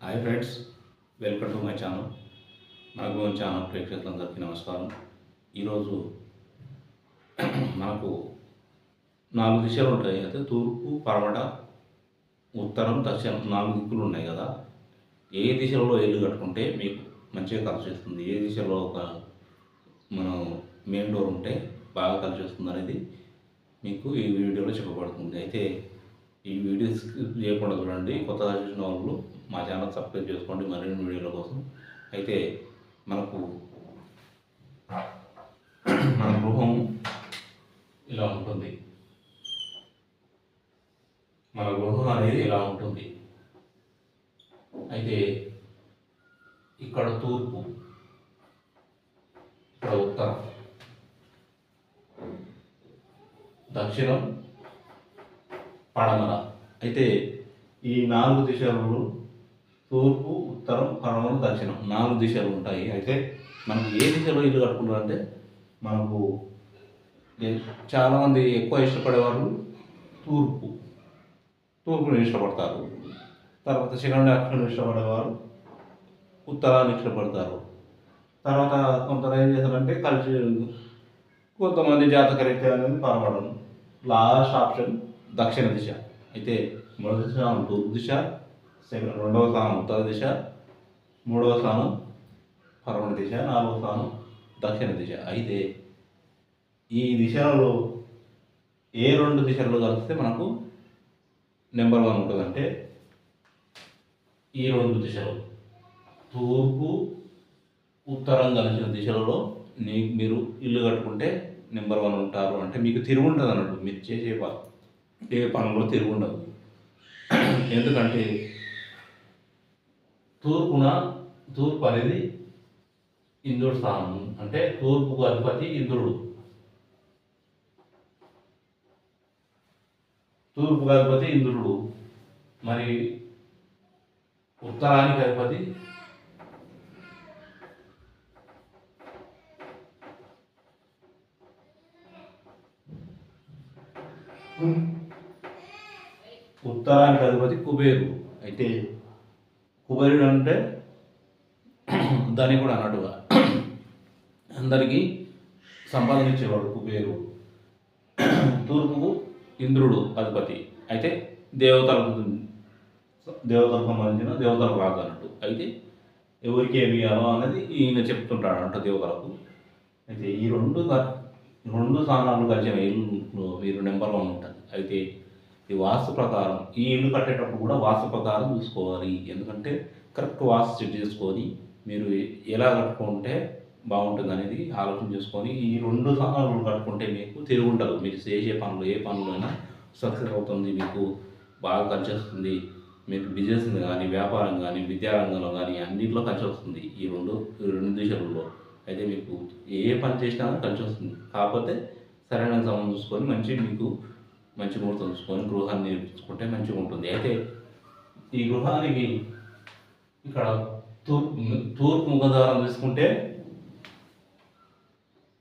Hi friends, welcome to my channel. నాకు channel ప్రేక్షకులందరికీ నమస్కారం. ఈరోజు మనకు 4 దిశలు ఉంటాయి. అయితే తూర్పు, పడమట, ఉత్తరం, దక్షిణం 4 దిక్కులు ఉన్నాయి కదా. ఏ దిశలో ఇల్లు కట్టుకుంటే మీకు మంచిగా కలిసి వస్తుంది, ఏ దిశలో ఒక మనం మెయిన్ డోర్ ఉంటే బాగా కలిసి వస్తుంది అనేది మీకు ఈ వీడియోలో చెప్పబడుతుంది. అయితే ఈ వీడియో స్కిప్ చేయకుండా చూడండి. కొత్తగా చూసిన వాళ్ళు మా ఛానల్ సబ్స్క్రైబ్ చేసుకోండి మరిన్ని వీడియోల కోసం. అయితే మనకు మన గృహం ఇలా ఉంటుంది. మన గృహం అనేది ఇలా ఉంటుంది. అయితే ఇక్కడ తూర్పు, ఇక్కడ ఉత్తరం, దక్షిణం, పడమర. అయితే ఈ 4 దిశలు తూర్పు, ఉత్తరం, పడమర, దక్షిణం 4 దిశలు ఉంటాయి. అయితే మనకు ఏ దిశలో ఇల్లు కట్టుకుంటారంటే మనకు చాలామంది ఎక్కువ ఇష్టపడేవారు తూర్పుని ఇష్టపడతారు. తర్వాత సెకండ్ ఆప్షన్ ఇష్టపడేవారు ఉత్తరాన్ని ఇష్టపడతారు. తర్వాత కొంత ఏం చేస్తారంటే కలిసి కొంతమంది జాతకరీత్యా అనేది పడమడం. లాస్ట్ ఆప్షన్ దక్షిణ దిశ. అయితే మొదటి స్థానం తూర్పు దిశ, రెండవ స్థానం ఉత్తర దిశ, మూడవ స్థానం పడమర దిశ, నాలుగవ స్థానం దక్షిణ దిశ. అయితే ఈ దిశలలో ఏ 2 దిశల్లో కలిస్తే మనకు నెంబర్ 1 ఉంటుందంటే ఈ 2 దిశలు తూర్పు, ఉత్తరం కలిసిన దిశలలో మీరు ఇల్లు కట్టుకుంటే నెంబర్ 1 ఉంటారు. అంటే మీకు తిరుగు ఉంటుంది అన్నట్టు, మీరు చేసే ఏ పనుల్లో తిరుగు ఉండదు. ఎందుకంటే తూర్పు అనేది ఇంద్రుడు స్థానం. అంటే తూర్పుకు అధిపతి ఇంద్రుడు, మరి ఉత్తరానికి అధిపతి కుబేరుడు. అయితే కుబేరుడు అంటే దానికి కూడా అన్నట్టుగా అందరికీ సంపాదన ఇచ్చేవాడు కుబేరుడు. తూర్పుకు ఇంద్రుడు అధిపతి. అయితే దేవతలకు సంబంధించిన దేవతలకు రాదు అన్నట్టు. అయితే ఎవరికి ఏమి ఇవ్వాలో అనేది ఈయన చెప్తుంటాడు అంట దేవతలకు. అయితే ఈ రెండు స్థానాలు కలిసిన ఇల్లు మీరు నెంబర్ 1 ఉంటుంది. అయితే ఈ వాస్తు ప్రకారం ఈ ఇల్లు కట్టేటప్పుడు కూడా వాస్తు ప్రకారం చూసుకోవాలి. ఎందుకంటే కరెక్ట్ వాస్తు సెట్ చేసుకొని మీరు ఎలా కట్టుకుంటే బాగుంటుంది అనేది ఆలోచన చేసుకొని ఈ 2 స్థానాలు కట్టుకుంటే మీకు తిరుగు ఉండదు. మీరు చేసే పనులు ఏ పనులైనా సక్సెస్ అవుతుంది, మీకు బాగా కలిసి వస్తుంది. మీకు బిజినెస్ కానీ, వ్యాపారం కానీ, విద్యారంగంలో కానీ అన్నింటిలో కలిసి వస్తుంది ఈ రెండు దిశలలో. అయితే మీకు ఏ పని చేసినా కలిసి వస్తుంది. కాకపోతే సరైన సమయం చూసుకొని మీకు మంచి ముహూర్తం చూసుకొని గృహాన్ని నిర్మించుకుంటే మంచిగా ఉంటుంది. అయితే ఈ గృహానికి ఇక్కడ తూర్పు ముఖద్వారం తీసుకుంటే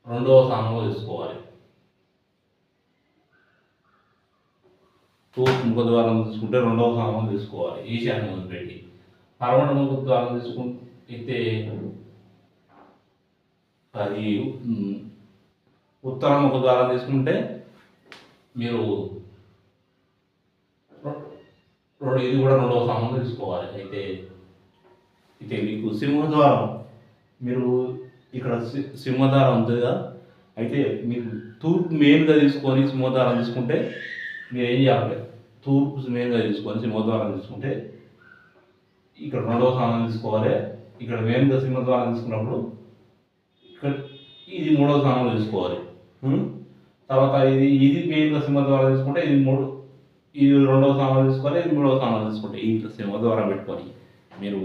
2వ స్థానంలో తీసుకోవాలి. తూర్పు ముఖద్వారం తీసుకుంటే 2వ స్థానంలో తీసుకోవాలి, ఈశాన్యం వదిలిపెట్టి. పడమర ముఖద్వారం తీసుకుంటే అది ఉత్తర ముఖద్వారం తీసుకుంటే మీరు ఇది కూడా 2వ స్థానంలో తీసుకోవాలి. అయితే మీకు సింహద్వారం, మీరు ఇక్కడ సింహద్వారం ఉంటుంది కదా. అయితే మీకు తూర్పు మెయిన్గా తీసుకొని సింహద్వారం తీసుకుంటే మీరు ఏం చేయాలి, తూర్పు మెయిన్గా తీసుకొని సింహద్వారం తీసుకుంటే ఇక్కడ 2వ స్థానం తీసుకోవాలి. ఇక్కడ మెయిన్గా సింహద్వారం తీసుకున్నప్పుడు ఇక్కడ ఇది 3వ స్థానంలో తీసుకోవాలి. తర్వాత ఇది మెయిన్గా సింహద్వారం తీసుకుంటే ఇది 2వ స్థానంలో తీసుకోవాలి, ఇది 3వ స్థానంలో తీసుకుంటే ఈ సింహద్వారం పెట్టుకొని మీరు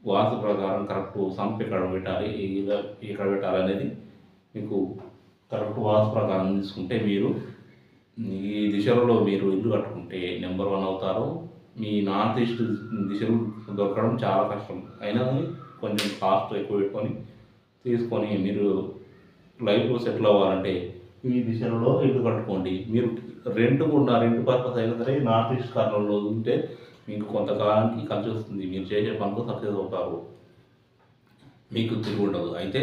వాస్తు ప్రకారం కరెక్ట్ సంప ఎక్కడ పెట్టాలి, ఇక్కడ పెట్టాలి అనేది మీకు కరెక్ట్ వాస్తు ప్రకారం తీసుకుంటే మీరు ఈ దిశలలో మీరు ఇల్లు కట్టుకుంటే నెంబర్ 1 అవుతారు. మీ నార్త్ ఈస్ట్ దిశలు దొరకడం చాలా కష్టం. అయినా కానీ కొంచెం కాస్ట్ ఎక్కువ పెట్టుకొని తీసుకొని మీరు లైఫ్లో సెటిల్ అవ్వాలంటే ఈ దిశలలో ఇల్లు కట్టుకోండి. మీరు రెంట్ పర్పస్ అయినా సరే నార్త్ ఈస్ట్ కార్నర్లో ఉంటే మీకు కొంతకాలానికి కలిసి వస్తుంది, మీరు చేసే పనులు సక్సెస్ అవుతారు, మీకు తిరిగి ఉండదు. అయితే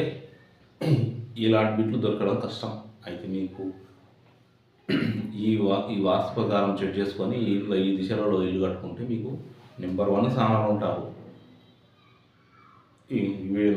ఇలాంటి బిట్లు దొరకడం కష్టం. అయితే మీకు ఈ వాస్తు ప్రకారం చెక్ చేసుకొని ఈ దిశలో ఇల్లు కట్టుకుంటే మీకు నెంబర్ 1 స్థానంలో ఉంటారు. ఈ వీడియో